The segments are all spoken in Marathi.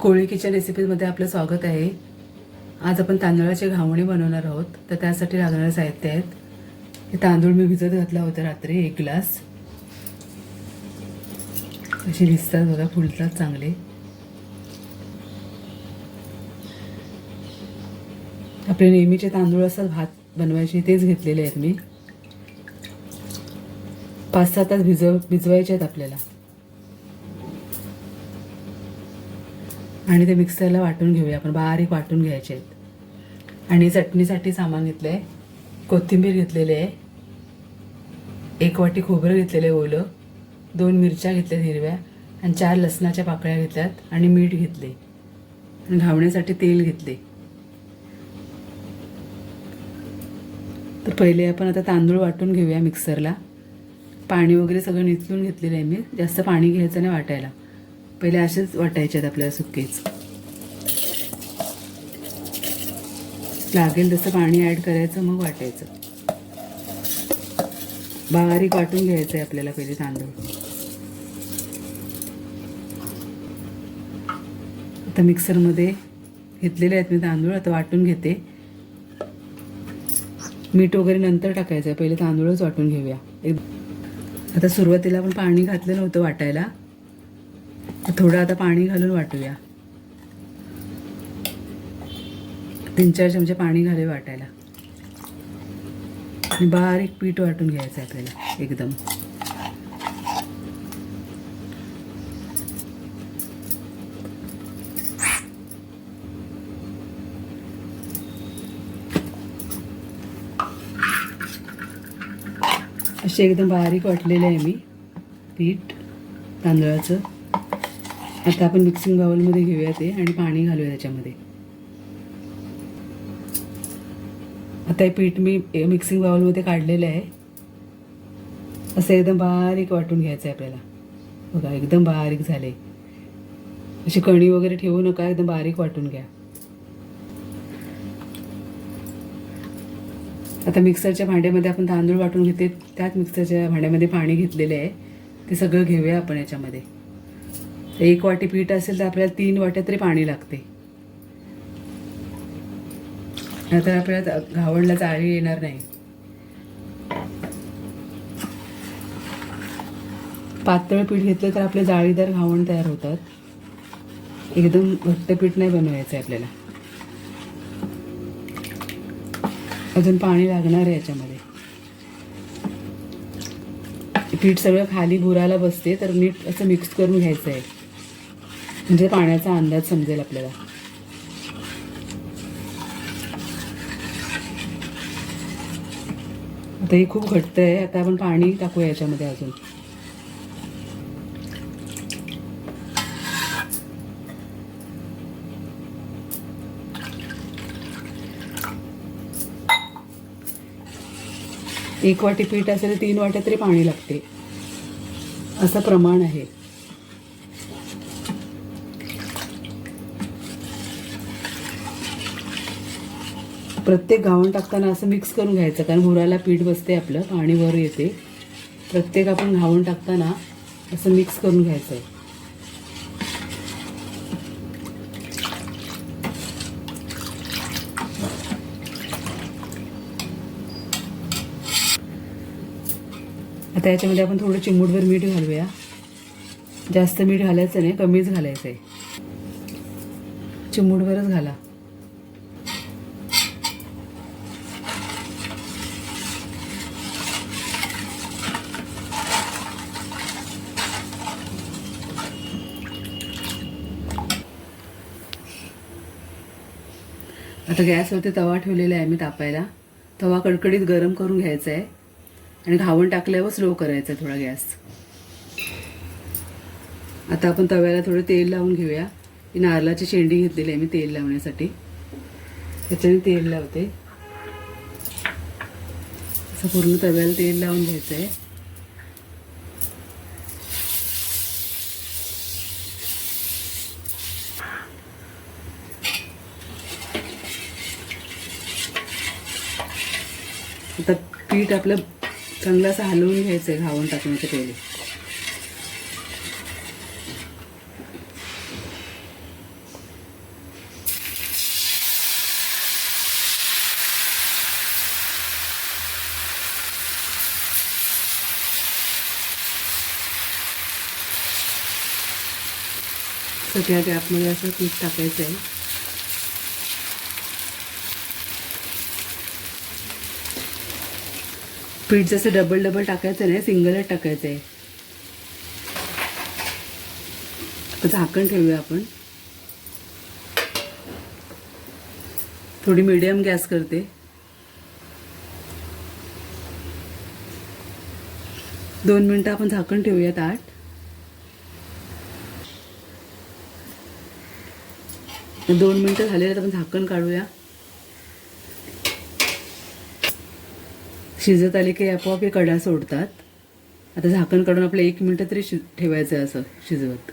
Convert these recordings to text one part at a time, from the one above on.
कोळी किचन रेसिपीमध्ये आपलं स्वागत आहे। आज आपण तांदळाचे घावणे बनवणार आहोत। तर त्यासाठी लागणारे साहित्य आहेत, हे तांदूळ मी भिजत घातला होता रात्री 1 ग्लास। असे भिजतात बघा, फुलतात चांगले। आपले नेहमीचे तांदूळ असतात भात बनवायचे, तेच घेतलेले आहेत मी। 5-6 तास भिजवायचे आहेत आपल्याला। आणि ते मिक्सरला वाटून घेऊया आपण, बारीक वाटून घ्यायचे आहेत। आणि चटणीसाठी सामान घेतलं आहे, कोथिंबीर घेतलेली आहे, 1 वाटी खोबरं घेतलेलं आहे ओलं, 2 मिरच्या घेतल्या हिरव्या आणि 4 लसणाच्या पाकळ्या घेतल्यात आणि मीठ घेतले आणि घावण्यासाठी तेल घेतले। तर पहिले आपण आता तांदूळ वाटून घेऊया मिक्सरला। पाणी वगैरे सगळं निचलून घेतलेलं आहे मी, जास्त पाणी घ्यायचं नाही वाटायला, पहिले असेच वाटायचे आहेत आपल्याला सुकेच। लागेल तसं पाणी ॲड करायचं, मग वाटायचं। बारीक वाटून घ्यायचं आहे आपल्याला पहिले तांदूळ। आता मिक्सरमध्ये घेतलेले आहेत मी तांदूळ, आता वाटून घेते। मीठ वगैरे नंतर टाकायचं आहे, पहिले तांदूळच वाटून घेऊया। आता सुरुवातीला आपण पाणी घातलं नव्हतं वाटायला, थोडं आता पाणी घालून वाटूया। 3-4 चमचे पाणी घाले वाटायला आणि बारीक पीठ वाटून घ्यायचं आहे आपल्याला एकदम। असे एकदम बारीक वाटलेले आहे मी पीठ तांदळाचं। आता आपण मिक्सिंग बाउलमध्ये घेऊया ते आणि पाणी घालूया त्याच्यामध्ये। आता हे पीठ मी मिक्सिंग बाउलमध्ये काढलेलं आहे। असं एकदम बारीक वाटून घ्यायचं आहे आपल्याला बघा, एकदम बारीक झाले। अशी कणी वगैरे ठेवू नका, एकदम बारीक वाटून घ्या। आता मिक्सरच्या भांड्यामध्ये आपण तांदूळ वाटून घेते, त्याच मिक्सरच्या भांड्यामध्ये पाणी घेतलेले आहे, ते सगळं घेऊया आपण याच्यामध्ये। 1 वाटी पीठ असेल तर आपल्याला 3 वाट्या तरी पाणी लागते। नाहीतर आपल्याला घावणला जाळी येणार नाही। पातळ पीठ घेतलं तर आपले जाळीदार घावण तयार होतात। एकदम घट्ट पीठ नाही बनवायचं आहे आपल्याला। अजून पाणी लागणार आहे याच्यामध्ये। पीठ सगळं खाली बुराला बसते, तर नीट असं मिक्स करून घ्यायचं आहे, म्हणजे पाण्याचा अंदाज समजेल आपल्याला। आता हे खूप घट्ट आहे, आता आपण पाणी टाकूया याच्यामध्ये अजून। एक वाटी पीठ असेल तर 3 वाट्या तरी पाणी लागते, असं प्रमाण आहे। प्रत्येक घावण टाकताना असं मिक्स करून घ्यायचं, कारण बुराला पीठ बसते आपलं, पाणी वर येते। प्रत्येक आपण घावण टाकताना असं मिक्स करून घ्यायचं आहे। आता याच्यामध्ये आपण थोडं चिमूटभर मीठ घालूया। जास्त मीठ घालायचं नाही, कमीच घालायचं आहे, चिमूटभरच घाला। आता गॅसवरती तवा ठेवलेला आहे मी तापायला। तवा कडकडीत गरम करून घ्यायचा आहे आणि घावण टाकल्यावर स्लो करायचा आहे थोडा गॅस। आता आपण तव्याला थोडं तेल लावून घेऊया। ही नारळाची शेंडी घेतलेली आहे मी तेल लावण्यासाठी, त्याच्याने तेल लावते। असं पूर्ण तव्याला तेल लावून घ्यायचं आहे। आता पीठ आपलं चांगलं असं हलवून घ्यायचं आहे घावण टाकण्याच्या पहिले। सगळ्या गॅपमध्ये असं पीठ टाकायचं आहे. पीठ जसं डबल डबल टाकायचं नाही, सिंगलच टाकायचं आहे. आता झाकण ठेवूया आपण. थोडी मीडियम गॅस करते. दोन मिनटं आपण झाकण ठेवूया ताट. दोन मिनटं झालेले आपण झाकण काढूया. शिजत आले की आपोआप हे कडा सोडतात. आता झाकण काढून आपलं 1 मिनिट तरी ठेवायचं आहे असं शिजवत.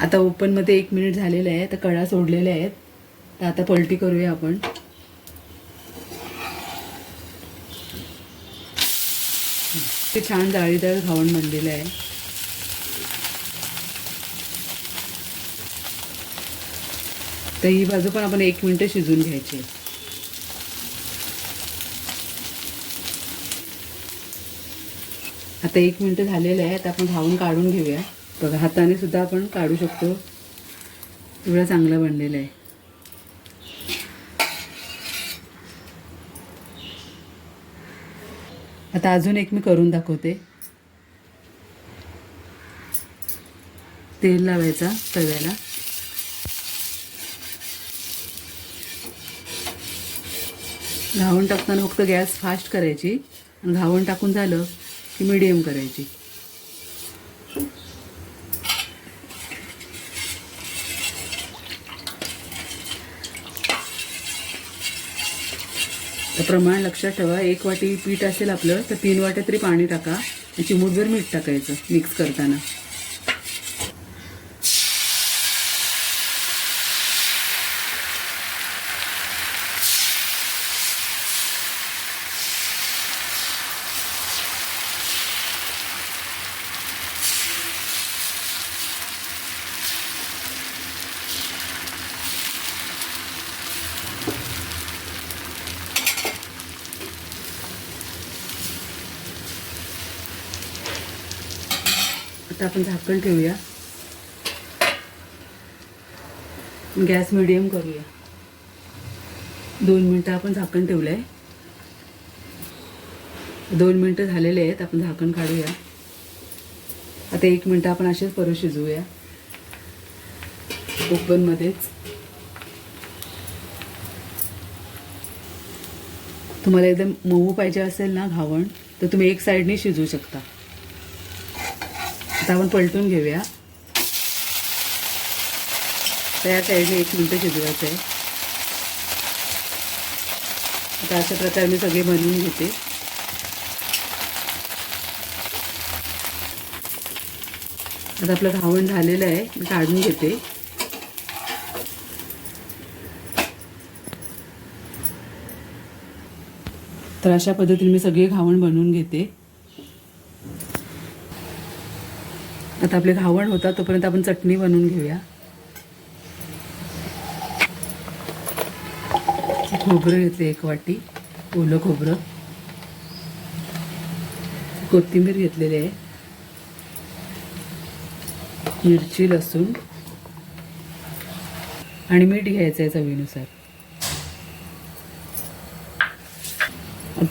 आता ओपनमध्ये 1 मिनिट झालेलं आहे. तर कडा सोडलेले आहेत. तर आता पलटी करूया आपण. ते छान जाळीदार घावण बनलेलं आहे. तर ही बाजू पण आपण 1 मिनिट शिजवून घ्यायची. आता 1 मिनिट झालेलं आहे. तर आपण घावून काढून घेऊया. बघा, हाताने सुद्धा आपण काढू शकतो. एवढं चांगलं बनलेलं आहे. आता अजून एक मी करून दाखवते. तेल लावायचा तव्याला. घावण टाकताना फक्त गॅस फास्ट करायची आणि घावण टाकून झालं की मीडियम करायची. तर प्रमाण लक्षात ठेवा. 1 वाटी पीठ असेल आपलं तर 3 वाट्या तरी पाणी टाका आणि चिमूटभर मीठ टाकायचं मिक्स करताना. आता आपण झाकण ठेवूया. गॅस मीडियम करूया. 2 मिनिटं आपण झाकण ठेवलं आहे. 2 मिनिटं झालेले आहेत. आपण झाकण काढूया. आता 1 मिनिट आपण असेच परत शिजवूया ओपनमध्येच. तुम्हाला एकदम मऊ पाहिजे असेल ना घावण, तर तुम्ही एक साईडने शिजवू शकता. आता आपण पलटून घेऊया. त्या साईडने 1 मिनिट शिजवायचं आहे. आता अशा प्रकारे मी सगळे बनवून घेते. आता आपलं घावण झालेलं आहे. मी काढून घेते. तर अशा पद्धतीने मी सगळे घावण बनवून घेते. आता आपले घावण होता तोपर्यंत आपण चटणी बनवून घेऊया. खोबरं घेतले 1 वाटी, ओलं खोबरं. कोथिंबीर घेतलेली आहे. मिरची, लसूण आणि मीठ घ्यायचं आहे चवीनुसार.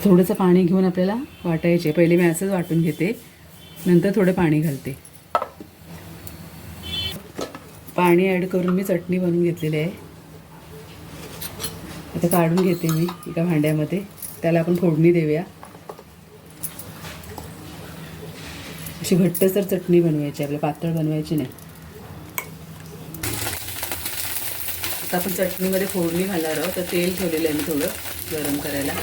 थोडंसं पाणी घेऊन आपल्याला वाटायचे. पहिले मी असंच वाटून घेते, नंतर थोडं पाणी घालते. पाणी ॲड करून मी चटणी बनवून घेतलेली आहे. आता काढून घेते मी एका भांड्यामध्ये. त्याला आपण फोडणी देऊया. अशी घट्टसर चटणी बनवायची, आपल्या पातळ बनवायची नाही. आता आपण चटणीमध्ये फोडणी घालणार आहोत. तर तेल ठेवलेलं आहे मी थोडं गरम करायला.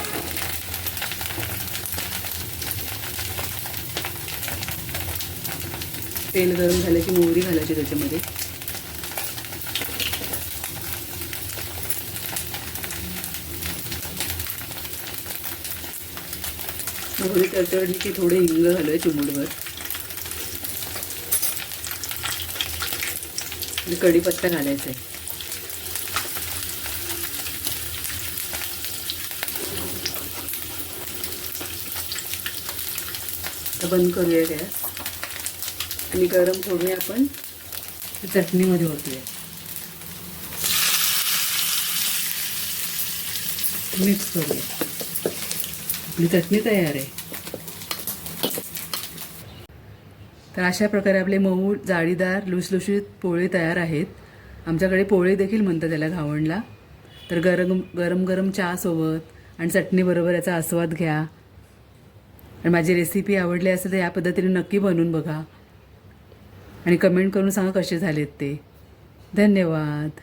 तेल गरम झालं की मोहरी घालायची त्याच्यामध्ये. मोहरी तडतडली की थोडे हिंग घालूया चिमूटभर. आणि कढीपत्ता घालायचा आहे. तर बंद करूया गॅस आणि गरम फोडणी आपण चटणीमध्ये होतूया. मिक्स करूया. आपली चटणी तयार आहे. तर अशा प्रकारे आपले मऊ जाळीदार लुसलुशीत पोळे तयार आहेत. आमच्याकडे पोळे देखील म्हणतात त्याला घावणला. तर गरम गरम गरम चहासोबत आणि चटणीबरोबर याचा आस्वाद घ्या. आणि माझी रेसिपी आवडली असेल तर या पद्धतीने नक्की बनवून बघा आणि कमेंट करून सांगा कसे झालेत ते. धन्यवाद.